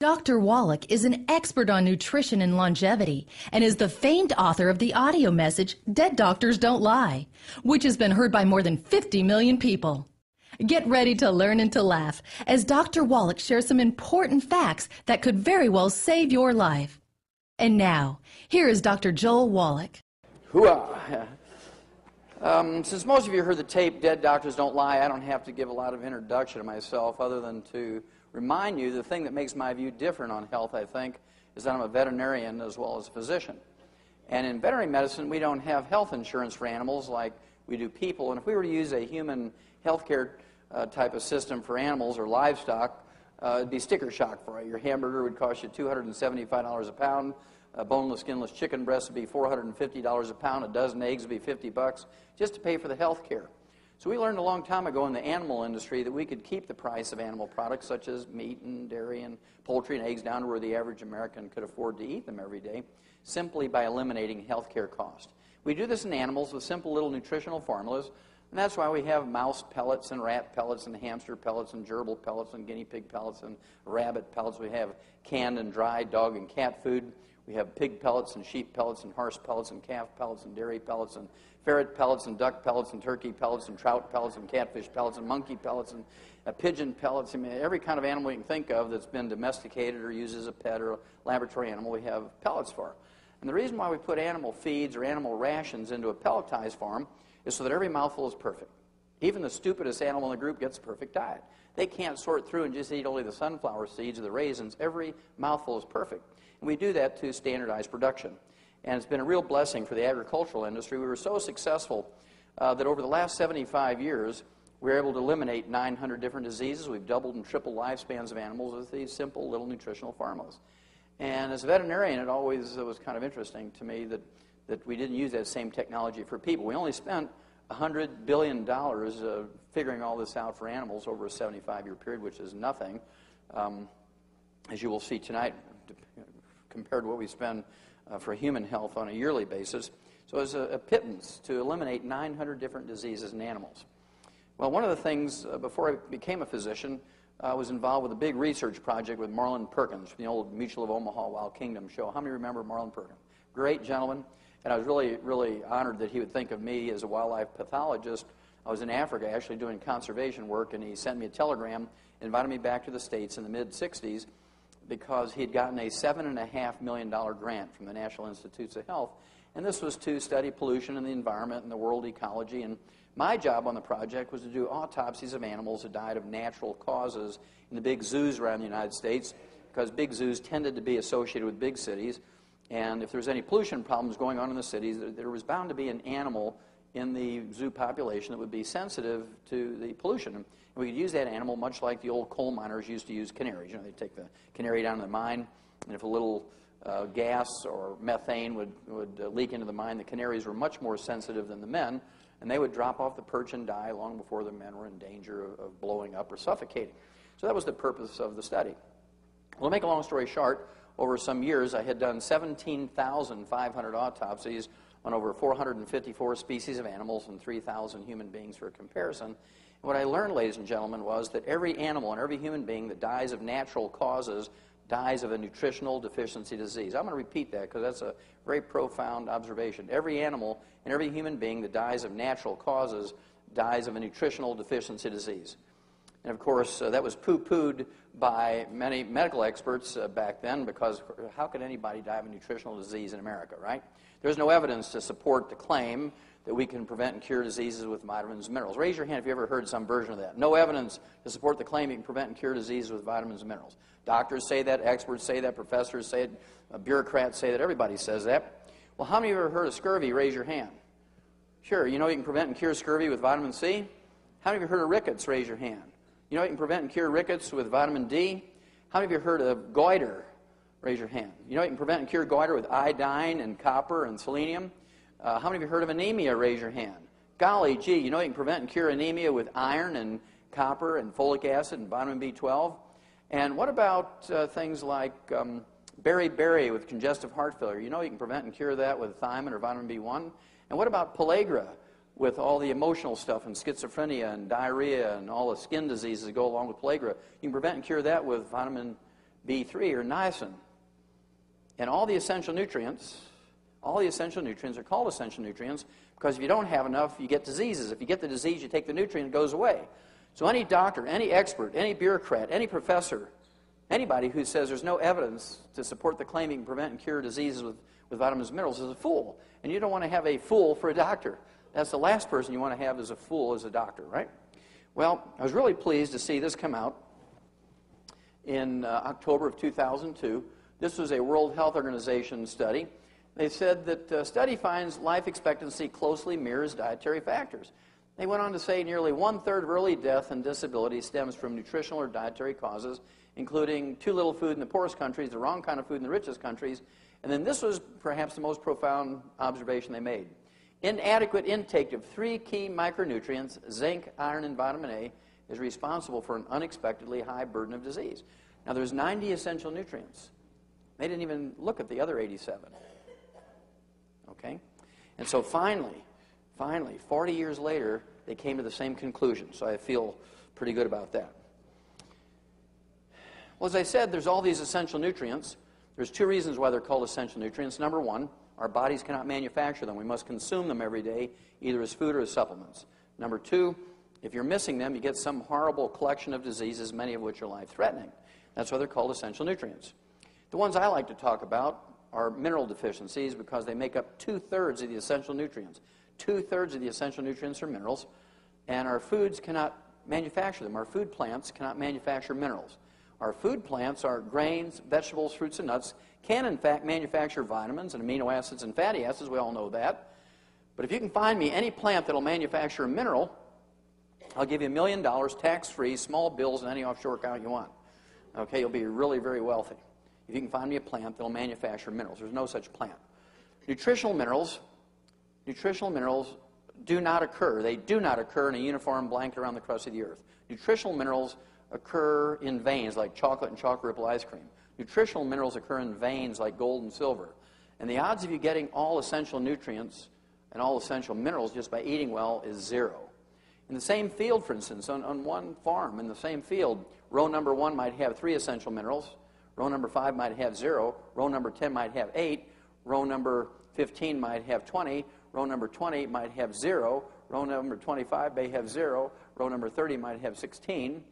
Dr. Wallach is an expert on nutrition and longevity and is the famed author of the audio message, Dead Doctors Don't Lie, which has been heard by more than 50 million people. Get ready to learn and to laugh as Dr. Wallach shares some important facts that could very well save your life. And now, here is Dr. Joel Wallach. Hooah! Since most of you heard the tape, Dead Doctors Don't Lie, I don't have to give a lot of introduction to myself other than to remind you the thing that makes my view different on health, I think, is that I'm a veterinarian as well as a physician. And in veterinary medicine, we don't have health insurance for animals like we do people. And if we were to use a human healthcare type of system for animals or livestock, it'd be sticker shock for you. Your hamburger would cost you $275 a pound. A boneless, skinless chicken breast would be $450 a pound. A dozen eggs would be $50 just to pay for the health care. So we learned a long time ago in the animal industry that we could keep the price of animal products such as meat and dairy and poultry and eggs down to where the average American could afford to eat them every day simply by eliminating health care cost. We do this in animals with simple little nutritional formulas, and that's why we have mouse pellets and rat pellets and hamster pellets and gerbil pellets and guinea pig pellets and rabbit pellets. We have canned and dried dog and cat food. We have pig pellets and sheep pellets and horse pellets and calf pellets and dairy pellets and ferret pellets and duck pellets and turkey pellets and trout pellets and catfish pellets and monkey pellets and pigeon pellets. I mean, every kind of animal you can think of that's been domesticated or used as a pet or a laboratory animal, we have pellets for. And the reason why we put animal feeds or animal rations into a pelletized form is so that every mouthful is perfect. Even the stupidest animal in the group gets a perfect diet. They can't sort through and just eat only the sunflower seeds or the raisins. Every mouthful is perfect. And we do that to standardize production. And it's been a real blessing for the agricultural industry. We were so successful that over the last 75 years, we were able to eliminate 900 different diseases. We've doubled and tripled lifespans of animals with these simple little nutritional formulas. And as a veterinarian, it always was kind of interesting to me that we didn't use that same technology for people. We only spent $100 billion figuring all this out for animals over a 75-year period, which is nothing, as you will see tonight, compared to what we spend for human health on a yearly basis. So it's a pittance to eliminate 900 different diseases in animals. Well, one of the things, before I became a physician, I was involved with a big research project with Marlin Perkins from the old Mutual of Omaha Wild Kingdom show. How many remember Marlin Perkins? Great gentleman, and I was really, really honored that he would think of me as a wildlife pathologist. I was in Africa actually doing conservation work, and he sent me a telegram, invited me back to the States in the mid-'60s, because he had gotten a $7.5 million grant from the National Institutes of Health. And this was to study pollution in the environment and the world ecology. And my job on the project was to do autopsies of animals that died of natural causes in the big zoos around the United States, because big zoos tended to be associated with big cities. And if there was any pollution problems going on in the cities, there was bound to be an animal in the zoo population that would be sensitive to the pollution. And we could use that animal much like the old coal miners used to use canaries. You know, they'd take the canary down to the mine, and if a little gas or methane would leak into the mine, the canaries were much more sensitive than the men, and they would drop off the perch and die long before the men were in danger of blowing up or suffocating. So that was the purpose of the study. Well, to make a long story short, over some years I had done 17,500 autopsies on over 454 species of animals and 3,000 human beings for comparison. And what I learned, ladies and gentlemen, was that every animal and every human being that dies of natural causes dies of a nutritional deficiency disease. I'm going to repeat that because that's a very profound observation. Every animal and every human being that dies of natural causes dies of a nutritional deficiency disease. And of course, that was poo-pooed by many medical experts back then, because how could anybody die of a nutritional disease in America, right? There's no evidence to support the claim that we can prevent and cure diseases with vitamins and minerals. Raise your hand if you ever heard some version of that. No evidence to support the claim you can prevent and cure diseases with vitamins and minerals. Doctors say that, experts say that, professors say it, bureaucrats say that, everybody says that. Well, how many of you have ever heard of scurvy? Raise your hand. Sure, you know you can prevent and cure scurvy with vitamin C? How many of you have heard of rickets? Raise your hand. You know you can prevent and cure rickets with vitamin D? How many of you have heard of goiter? Raise your hand. You know you can prevent and cure goiter with iodine and copper and selenium? How many of you have heard of anemia? Raise your hand. Golly gee, you know you can prevent and cure anemia with iron and copper and folic acid and vitamin B12? And what about things like beriberi with congestive heart failure? You know you can prevent and cure that with thiamine or vitamin B1? And what about pellagra with all the emotional stuff and schizophrenia and diarrhea and all the skin diseases that go along with pellagra? You can prevent and cure that with vitamin B3, or niacin. And all the essential nutrients are called essential nutrients because if you don't have enough, you get diseases. If you get the disease, you take the nutrient, it goes away. So any doctor, any expert, any bureaucrat, any professor, anybody who says there's no evidence to support the claim you can prevent and cure diseases with vitamins and minerals is a fool. And you don't want to have a fool for a doctor. That's the last person you want to have as a fool as a doctor, right? Well, I was really pleased to see this come out in October of 2002. This was a World Health Organization study. They said that the study finds life expectancy closely mirrors dietary factors. They went on to say nearly 1/3 of early death and disability stems from nutritional or dietary causes, including too little food in the poorest countries, the wrong kind of food in the richest countries, and then this was perhaps the most profound observation they made. Inadequate intake of 3 key micronutrients, zinc, iron, and vitamin A, is responsible for an unexpectedly high burden of disease. Now, there's 90 essential nutrients. They didn't even look at the other 87. Okay? And so finally, 40 years later, they came to the same conclusion. So I feel pretty good about that. Well, as I said, there's all these essential nutrients. There's 2 reasons why they're called essential nutrients. Number 1, our bodies cannot manufacture them. We must consume them every day, either as food or as supplements. Number 2, if you're missing them, you get some horrible collection of diseases, many of which are life-threatening. That's why they're called essential nutrients. The ones I like to talk about are mineral deficiencies because they make up 2/3 of the essential nutrients. 2/3 of the essential nutrients are minerals, and our foods cannot manufacture them. Our food plants cannot manufacture minerals. Our food plants, our grains, vegetables, fruits, and nuts, can in fact manufacture vitamins and amino acids and fatty acids. We all know that. But if you can find me any plant that will manufacture a mineral, I'll give you $1 million tax-free, small bills in any offshore account you want. Okay, you'll be really very wealthy if you can find me a plant that will manufacture minerals. There's no such plant. Nutritional minerals do not occur. They do not occur in a uniform blanket around the crust of the earth. Nutritional minerals occur in veins like chocolate and chocolate ripple ice cream. Nutritional minerals occur in veins like gold and silver. And the odds of you getting all essential nutrients and all essential minerals just by eating well is 0. In the same field, for instance, on one farm, in the same field, row number 1 might have 3 essential minerals, row number 5 might have 0, row number 10 might have 8, row number 15 might have 20, row number 20 might have 0, row number 25 may have 0, row number 30 might have 16.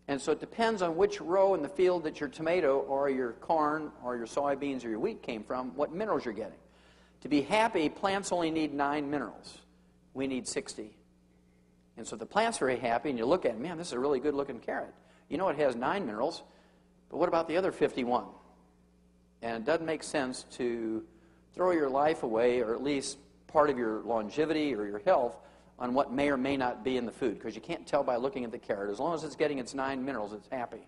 And so it depends on which row in the field that your tomato or your corn or your soybeans or your wheat came from, what minerals you're getting. To be happy, plants only need 9 minerals. We need 60. And so the plant's very happy, and you look at it, man, this is a really good-looking carrot. You know it has 9 minerals, but what about the other 51? And it doesn't make sense to throw your life away, or at least part of your longevity or your health, on what may or may not be in the food, because you can't tell by looking at the carrot. As long as it's getting its 9 minerals, it's happy.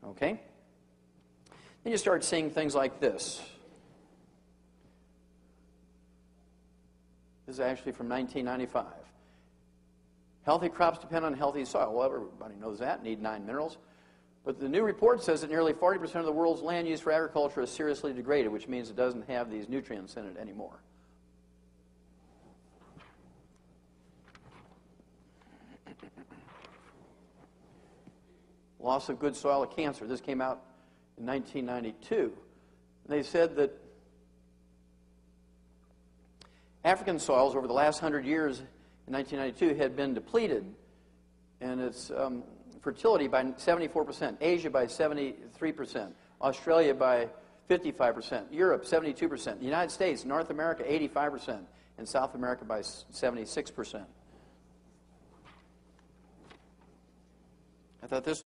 Okay? Then you start seeing things like this. This is actually from 1995. Healthy crops depend on healthy soil. Well, everybody knows that, need 9 minerals. But the new report says that nearly 40% of the world's land used for agriculture is seriously degraded, which means it doesn't have these nutrients in it anymore. Loss of good soil of cancer. This came out in 1992. And they said that African soils over the last 100 years in 1992 had been depleted in its fertility by 74%, Asia by 73%, Australia by 55%, Europe 72%, the United States, North America 85%, and South America by 76%. I thought this